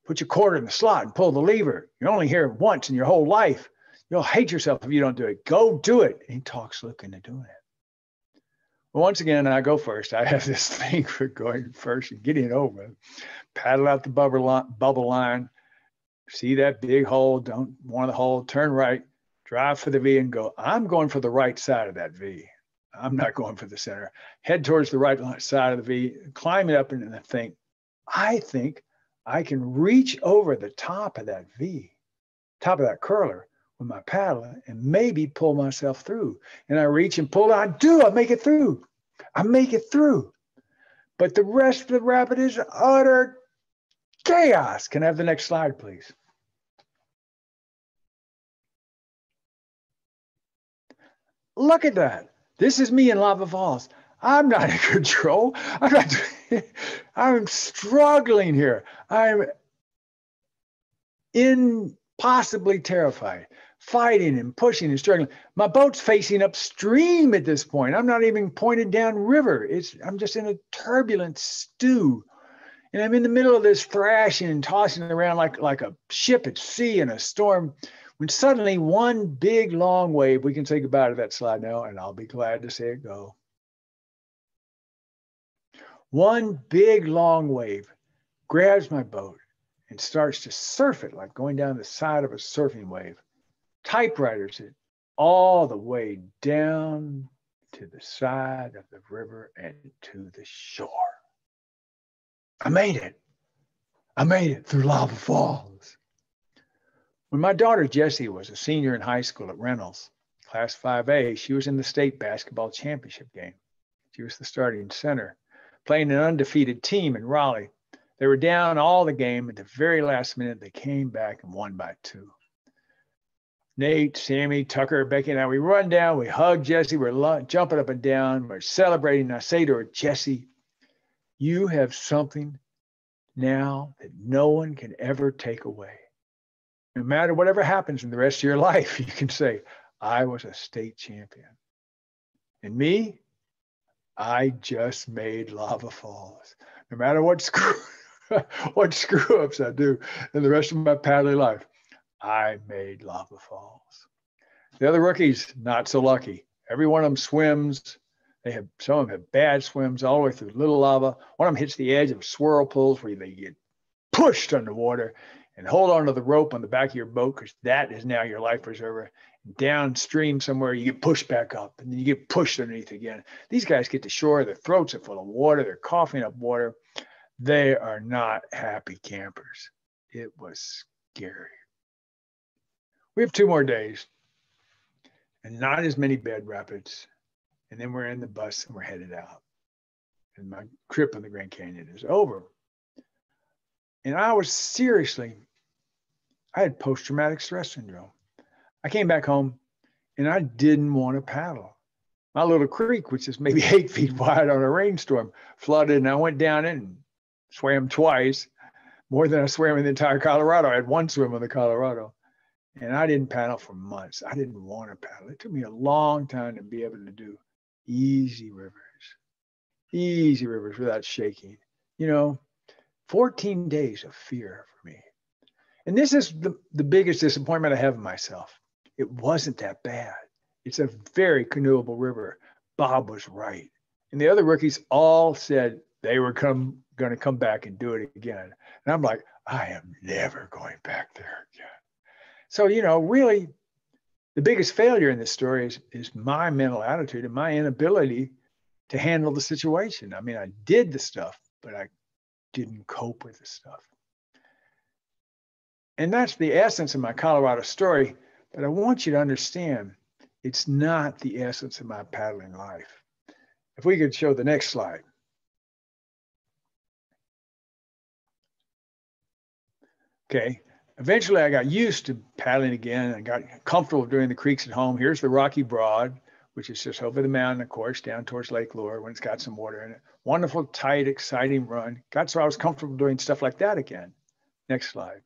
put your quarter in the slot and pull the lever. You're only here once in your whole life. You'll hate yourself if you don't do it. Go do it. And he talks Luke into doing it. Well, once again, I go first. I have this thing for going first and getting it over. Paddle out the bubble line. See that big hole. Don't want the hole. Turn right. Drive for the V and go. I'm going for the right side of that V. I'm not going for the center. Head towards the right side of the V. Climb it up and think I can reach over the top of that V, top of that curler with my paddle and maybe pull myself through. And I reach and pull. I make it through. I make it through. But the rest of the rapid is utter chaos. Can I have the next slide, please? Look at that. This is me in Lava Falls. I'm not in control. I'm struggling here. I'm impossibly terrified, fighting and pushing and struggling. My boat's facing upstream at this point. I'm not even pointed down river. I'm just in a turbulent stew. And I'm in the middle of this thrashing and tossing around like a ship at sea in a storm, when suddenly one big long wave, we can say goodbye to that slide now, and I'll be glad to see it go. One big long wave grabs my boat and starts to surf it like going down the side of a surfing wave. Typewriters it all the way down to the side of the river and to the shore. I made it. I made it through Lava Falls. When my daughter Jessie was a senior in high school at Reynolds, Class 5A, she was in the state basketball championship game. She was the starting center, playing an undefeated team in Raleigh. They were down all the game. At the very last minute, they came back and won by 2. Nate, Sammy, Tucker, Becky, and I, we run down, we hug Jessie, we're jumping up and down, we're celebrating. And I say to her, Jessie, you have something now that no one can ever take away. No matter whatever happens in the rest of your life, you can say, I was a state champion. And me, I just made Lava Falls. No matter what screw-ups I do in the rest of my paddling life, I made Lava Falls. The other rookies, not so lucky. Every one of them swims. Some of them have bad swims all the way through little lava. One of them hits the edge of swirl pools where they get pushed underwater, and hold on to the rope on the back of your boat, because that is now your life preserver. Downstream somewhere, you get pushed back up, and then you get pushed underneath again. These guys get to shore, their throats are full of water, they're coughing up water. They are not happy campers. It was scary. We have 2 more days, and not as many bed rapids. And then we're in the bus and we're headed out. And my trip in the Grand Canyon is over. And I had post-traumatic stress syndrome. I came back home and I didn't want to paddle. My little creek, which is maybe 8 feet wide on a rainstorm, flooded, and I went down it and swam twice, more than I swam in the entire Colorado. I had one swim on the Colorado. And I didn't paddle for months. I didn't want to paddle. It took me a long time to be able to do easy rivers without shaking. 14 days of fear for me. And this is the biggest disappointment I have in myself. It wasn't that bad. It's a very canoeable river. Bob was right. And the other rookies all said they were going to come back and do it again. And I'm like, I am never going back there again. So, really, the biggest failure in this story is my mental attitude and my inability to handle the situation. I mean, I did the stuff, but I didn't cope with the stuff. And that's the essence of my Colorado story. But I want you to understand, it's not the essence of my paddling life. If we could show the next slide. Okay. Eventually, I got used to paddling again and got comfortable doing the creeks at home. Here's the Rocky Broad, which is just over the mountain, of course, down towards Lake Lure when it's got some water in it. Wonderful, tight, exciting run. Got so I was comfortable doing stuff like that again. Next slide.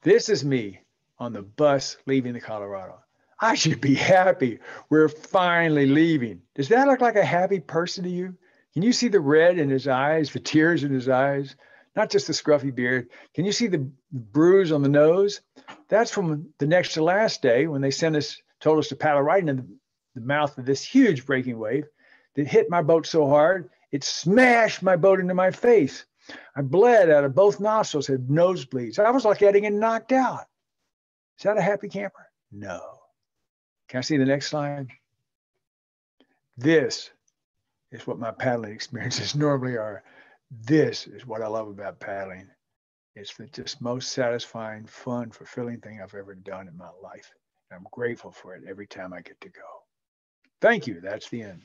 This is me on the bus leaving the Colorado. I should be happy. We're finally leaving. Does that look like a happy person to you? Can you see the red in his eyes, the tears in his eyes? Not just the scruffy beard. Can you see the bruise on the nose? That's from the next to last day when they told us to paddle right into the mouth of this huge breaking wave that hit my boat so hard, it smashed my boat into my face. I bled out of both nostrils, had nosebleeds. I was like getting knocked out. Is that a happy camper? No. Can I see the next slide? This is what my paddling experiences normally are. This is what I love about paddling. It's the just most satisfying, fun, fulfilling thing I've ever done in my life. And I'm grateful for it every time I get to go. Thank you. That's the end.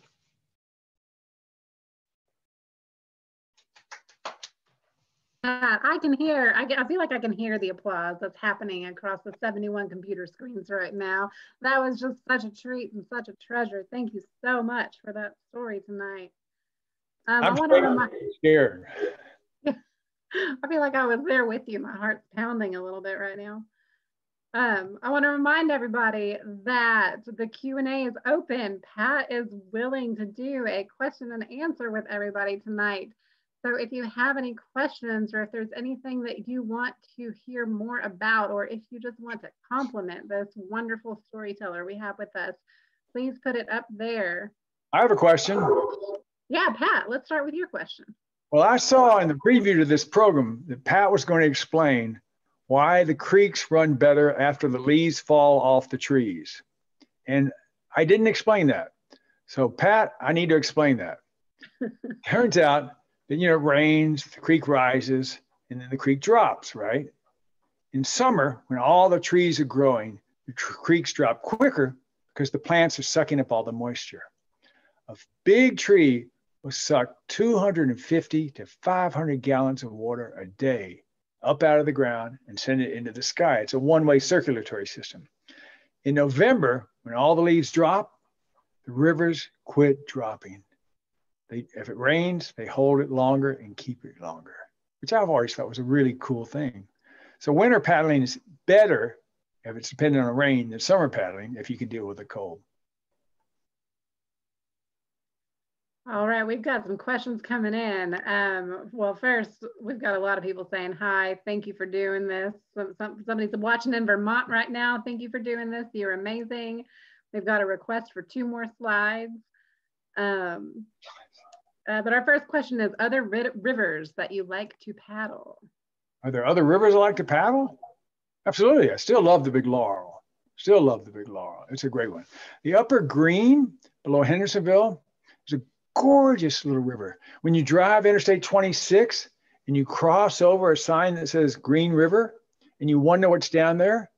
I can hear, I feel like I can hear the applause that's happening across the 71 computer screens right now. That was just such a treat and such a treasure. Thank you so much for that story tonight. I'm scared. I feel like I was there with you. My heart's pounding a little bit right now. I want to remind everybody that the Q&A is open. Pat is willing to do a question and answer with everybody tonight. So if you have any questions or if there's anything that you want to hear more about, or if you just want to compliment this wonderful storyteller we have with us, please put it up there. I have a question. Yeah, Pat, let's start with your question. Well, I saw in the preview to this program that Pat was going to explain why the creeks run better after the leaves fall off the trees. And I didn't explain that. So Pat, I need to explain that. Turns out that, it rains, the creek rises, and then the creek drops, right? In summer, when all the trees are growing, the creeks drop quicker because the plants are sucking up all the moisture. A big tree will suck 250 to 500 gallons of water a day up out of the ground and send it into the sky. It's a one-way circulatory system. In November, when all the leaves drop, the rivers quit dropping. If it rains, they hold it longer and keep it longer, which I've always thought was a really cool thing. So winter paddling is better if it's dependent on rain than summer paddling if you can deal with the cold. All right, we've got some questions coming in. Well, first, we've got a lot of people saying hi. Thank you for doing this. Somebody's watching in Vermont right now. Thank you for doing this. You're amazing. We've got a request for 2 more slides. But our first question is, other rivers that you like to paddle? Are there other rivers I like to paddle? Absolutely. I still love the Big Laurel. Still love the Big Laurel. It's a great one. The Upper Green below Hendersonville is a gorgeous little river. When you drive Interstate 26 and you cross over a sign that says Green River and you wonder what's down there,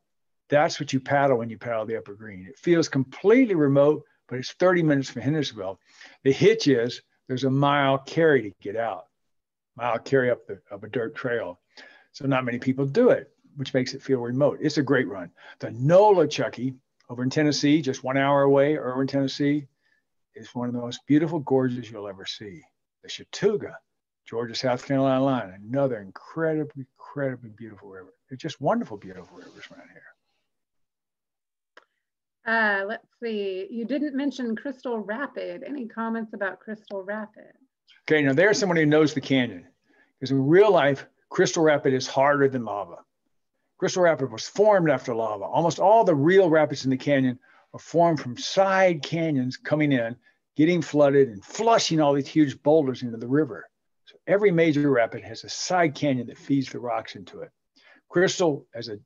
that's what you paddle when you paddle the Upper Green. It feels completely remote, but it's 30 minutes from Hendersonville. The hitch is there's a mile carry to get out, mile carry up a dirt trail. So not many people do it, which makes it feel remote. It's a great run. The Nolichucky over in Tennessee, just 1 hour away, Irwin, Tennessee, is one of the most beautiful gorges you'll ever see. the Chattooga, Georgia, South Carolina line, another incredibly, incredibly beautiful river. They're just wonderful, beautiful rivers around here. Let's see. You didn't mention Crystal Rapid. Any comments about Crystal Rapid? Okay, now there's someone who knows the canyon. Because in real life, Crystal Rapid is harder than lava. Crystal Rapid was formed after lava. Almost all the real rapids in the canyon are formed from side canyons coming in, getting flooded and flushing all these huge boulders into the river. So every major rapid has a side canyon that feeds the rocks into it. Crystal, as a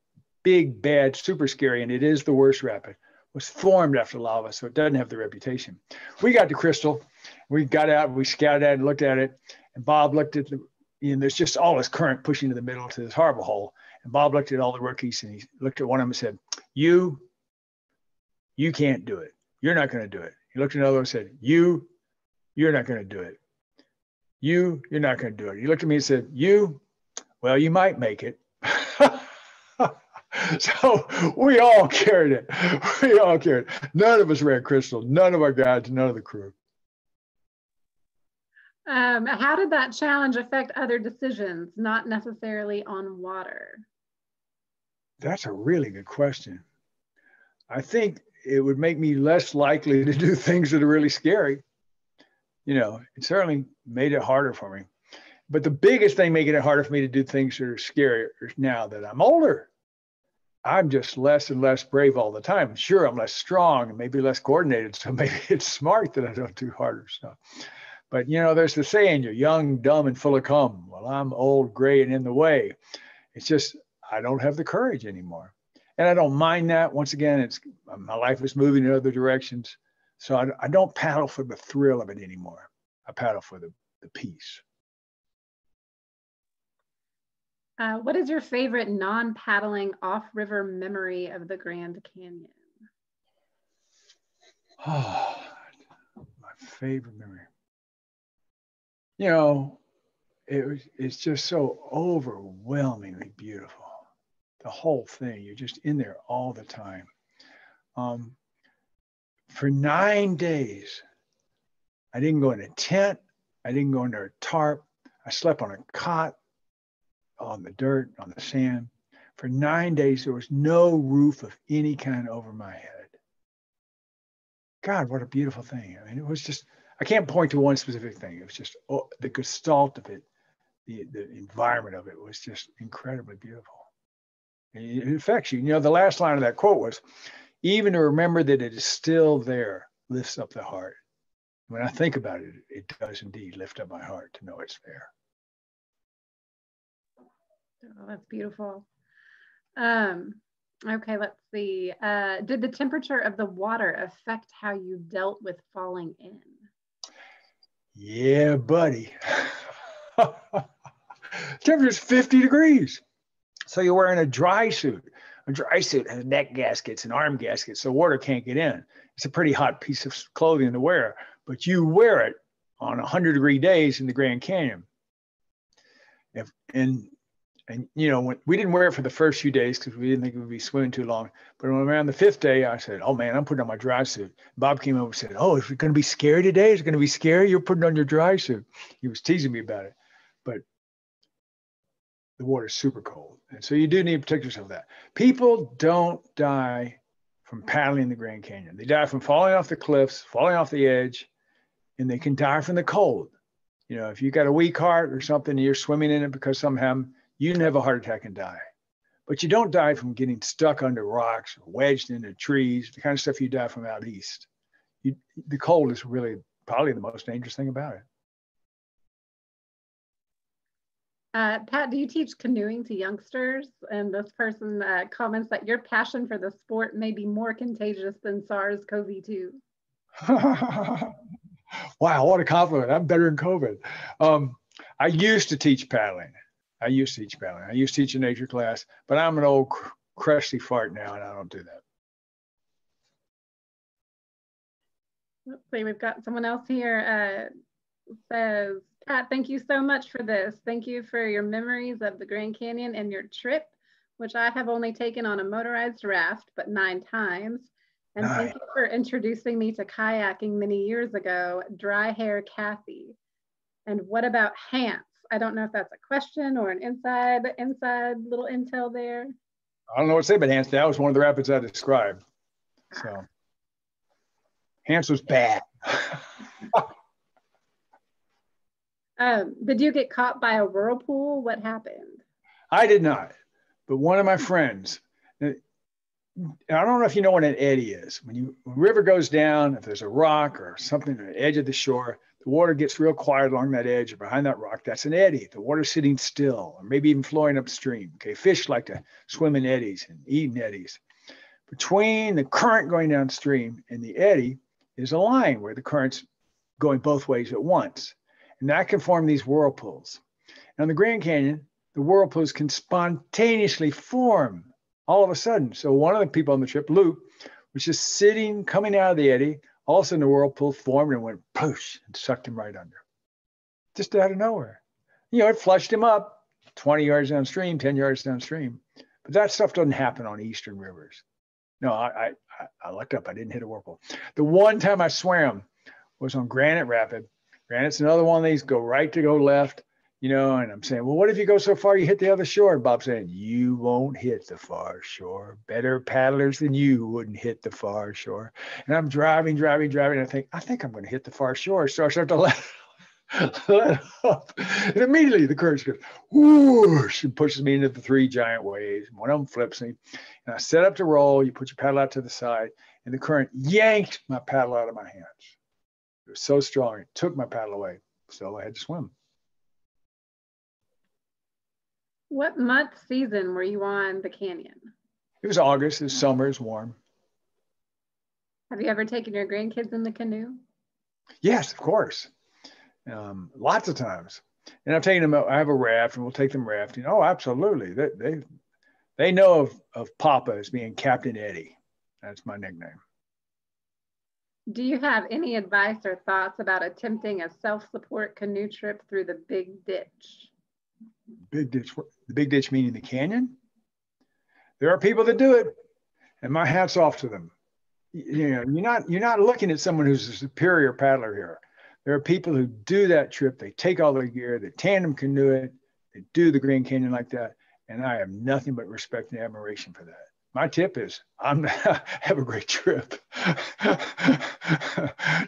big, bad, super scary, and it is the worst rapid, was formed after lava, so it doesn't have the reputation. We got to Crystal, we got out, we scouted at it and looked at it, and Bob looked at the, there's just all this current pushing to the middle to this harbor hole. And Bob looked at all the rookies and he looked at one of them and said, you can't do it. You're not going to do it. He looked at another one and said, you're not going to do it. You're not going to do it. He looked at me and said, well, you might make it. So we all carried it. We all carried it. None of us ran Crystal. None of our guides, none of the crew. How did that challenge affect other decisions, not necessarily on water? That's a really good question. I think it would make me less likely to do things that are really scary. It certainly made it harder for me. But the biggest thing making it harder for me to do things that are scary is now that I'm older. I'm just less and less brave all the time. Sure, I'm less strong and maybe less coordinated. So maybe it's smart that I don't do harder stuff. But, there's the saying, you're young, dumb, and full of cum. Well, I'm old, gray, and in the way. It's just, I don't have the courage anymore. And I don't mind that. Once again, my life is moving in other directions. So I don't paddle for the thrill of it anymore. I paddle for the peace. What is your favorite non-paddling off-river memory of the Grand Canyon? Oh, my favorite memory. It's just so overwhelmingly beautiful. The whole thing, you're just in there all the time. For 9 days, I didn't go in a tent. I didn't go under a tarp. I slept on a cot, on the dirt, on the sand. For 9 days, there was no roof of any kind over my head. God, what a beautiful thing. I mean, it was just, I can't point to one specific thing. It was just the gestalt of it, the environment of it was just incredibly beautiful. It affects you. The last line of that quote was, even to remember that it is still there lifts up the heart. When I think about it, it does indeed lift up my heart to know it's there. Oh, that's beautiful. Okay, let's see. Did the temperature of the water affect how you dealt with falling in? Yeah, buddy. Temperature's 50 degrees. So you're wearing a dry suit. A dry suit has neck gaskets and arm gaskets, so water can't get in. It's a pretty hot piece of clothing to wear, but you wear it on 100-degree days in the Grand Canyon. And when we didn't wear it for the first few days because we didn't think we would be swimming too long. But around the 5th day, I said, oh man, I'm putting on my dry suit. Bob came over and said, oh, is it going to be scary today? Is it going to be scary? You're putting on your dry suit. He was teasing me about it. But the water's super cold. And so you do need to protect yourself from that. People don't die from paddling the Grand Canyon. They die from falling off the cliffs, falling off the edge, and they can die from the cold. If you got a weak heart or something, and you're swimming in it because somehow you can have a heart attack and die. But you don't die from getting stuck under rocks or wedged into trees, the kind of stuff you die from out east. The cold is really probably the most dangerous thing about it. Pat, do you teach canoeing to youngsters? And this person comments that your passion for the sport may be more contagious than SARS-CoV-2. Wow, what a compliment. I'm better than COVID. I used to teach paddling. I used to teach a nature class, but I'm an old crusty fart now, and I don't do that. Let's see, we've got someone else here says, Pat, thank you so much for this. Thank you for your memories of the Grand Canyon and your trip, which I have only taken on a motorized raft, but 9 times. And thank you for introducing me to kayaking many years ago, Dry Hair Kathy. And what about Hants? I don't know if that's a question or an inside little intel there. I don't know what to say about Hants. That was one of the rapids I described. So Hants was bad. Did you get caught by a whirlpool? What happened? I did not, but one of my friends, I don't know if you know what an eddy is. When a river goes down, if there's a rock or something on the edge of the shore, the water gets real quiet along that edge or behind that rock. That's an eddy. The water's sitting still, or maybe even flowing upstream. Okay, fish like to swim in eddies and eat in eddies. Between the current going downstream and the eddy is a line where the current's going both ways at once. And that can form these whirlpools. Now, in the Grand Canyon, the whirlpools can spontaneously form all of a sudden. So one of the people on the trip, Luke, was just sitting, coming out of the eddy. All of a sudden, the whirlpool formed and went poosh and sucked him right under. Just out of nowhere. You know, it flushed him up 20 yards downstream, 10 yards downstream. But that stuff doesn't happen on eastern rivers. No, I looked up. I didn't hit a whirlpool. The one time I swam was on Granite Rapid. Granite's another one of these, go right to go left, you know, and I'm saying, well, what if you go so far you hit the other shore? And Bob's saying, you won't hit the far shore. Better paddlers than you wouldn't hit the far shore. And I'm driving. And I think I'm going to hit the far shore. So I start to let up. And immediately the current goes whoosh and pushes me into the three giant waves. One of them flips me. And I set up to roll. You put your paddle out to the side, and the current yanked my paddle out of my hands. It was so strong, it took my paddle away. So I had to swim. What month season were you on the canyon? It was August, it was summer, it was warm. Have you ever taken your grandkids in the canoe? Yes, of course. Lots of times. And I've taken them, I have a raft and we'll take them rafting. Oh, absolutely. They know of Papa as being Captain Eddie. That's my nickname. Do you have any advice or thoughts about attempting a self-support canoe trip through the Big Ditch? Big Ditch, the Big Ditch meaning the canyon? There are people that do it, and my hat's off to them. You know, you're not looking at someone who's a superior paddler here. There are people who do that trip. They take all their gear, they tandem canoe it, they do the Grand Canyon like that, and I have nothing but respect and admiration for that. My tip is, have a great trip.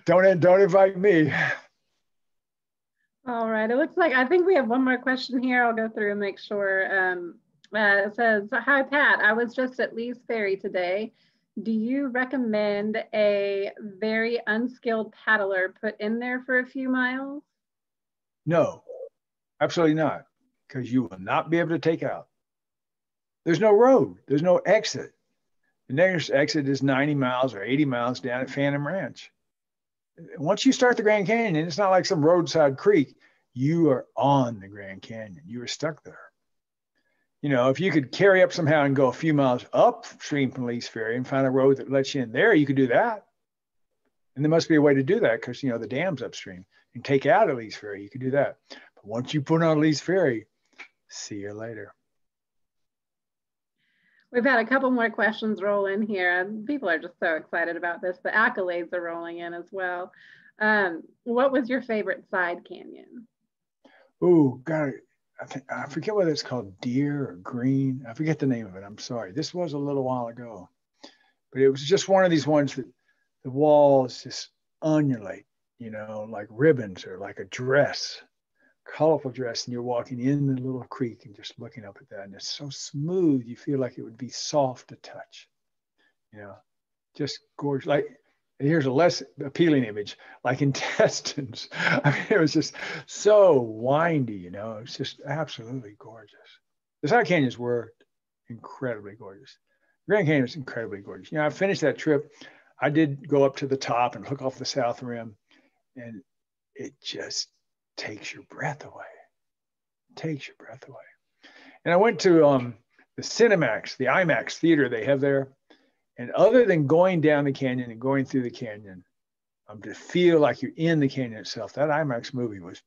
Don't invite me. All right, it looks like, I think we have one more question here. I'll go through and make sure. It says, hi Pat, I was just at Lee's Ferry today. Do you recommend a very unskilled paddler put in there for a few miles? No, absolutely not, because you will not be able to take out. There's no road. There's no exit. The nearest exit is 90 miles or 80 miles down at Phantom Ranch. Once you start the Grand Canyon, it's not like some roadside creek. You are on the Grand Canyon. You are stuck there. You know, if you could carry up somehow and go a few miles upstream from Lee's Ferry and find a road that lets you in there, you could do that. And there must be a way to do that because, you know, the dam's upstream. And take out at Lee's Ferry, you could do that. But once you put on Lee's Ferry, see you later. We've had a couple more questions roll in here. People are just so excited about this. The accolades are rolling in as well. What was your favorite side canyon? Oh, God, I forget whether it's called Deer or Green. I forget the name of it. I'm sorry. This was a little while ago. But it was just one of these ones that the walls just undulate, you know, like ribbons or like a dress. Colorful dress, and you're walking in the little creek and just looking up at that, and it's so smooth you feel like it would be soft to touch, you know, just gorgeous. Like, here's a less appealing image, like intestines. I mean, it was just so windy, you know. It's just absolutely gorgeous. The side canyons were incredibly gorgeous. Grand Canyon was incredibly gorgeous. You know, I finished that trip. I did go up to the top and look off the south rim, and it just takes your breath away. And I went to the Cinemax, the IMAX theater they have there. And other than going down the canyon and going through the canyon, to feel like you're in the canyon itself, that IMAX movie was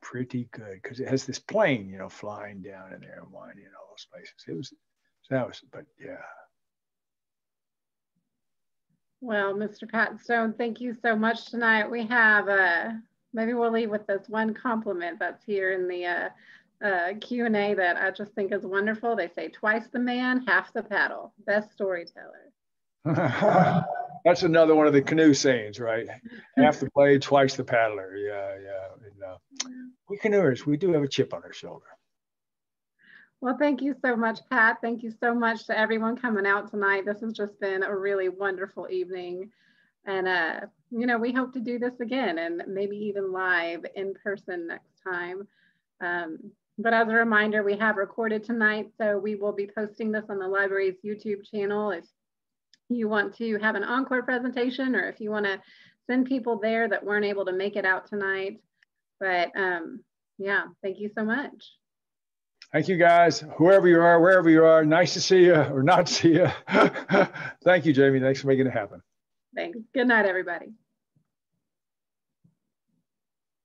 pretty good because it has this plane, you know, flying down in there and winding in all those places. But yeah. Well, Mr. Pat Stone, thank you so much tonight. We have Maybe we'll leave with this one compliment that's here in the Q&A that I just think is wonderful. They say, twice the man, half the paddle. Best storyteller. That's another one of the canoe sayings, right? Half the blade, twice the paddler. Yeah. And, we canoers, we do have a chip on our shoulder. Well, thank you so much, Pat. Thank you so much to everyone coming out tonight. This has just been a really wonderful evening. And, you know, we hope to do this again and maybe even live in person next time. But as a reminder, we have recorded tonight, so we will be posting this on the library's YouTube channel. If you want to have an encore presentation or if you want to send people there that weren't able to make it out tonight. But yeah, thank you so much. Thank you, guys. Whoever you are, wherever you are, nice to see you or not see you. Thank you, Jamie. Thanks for making it happen. Thanks. Good night, everybody.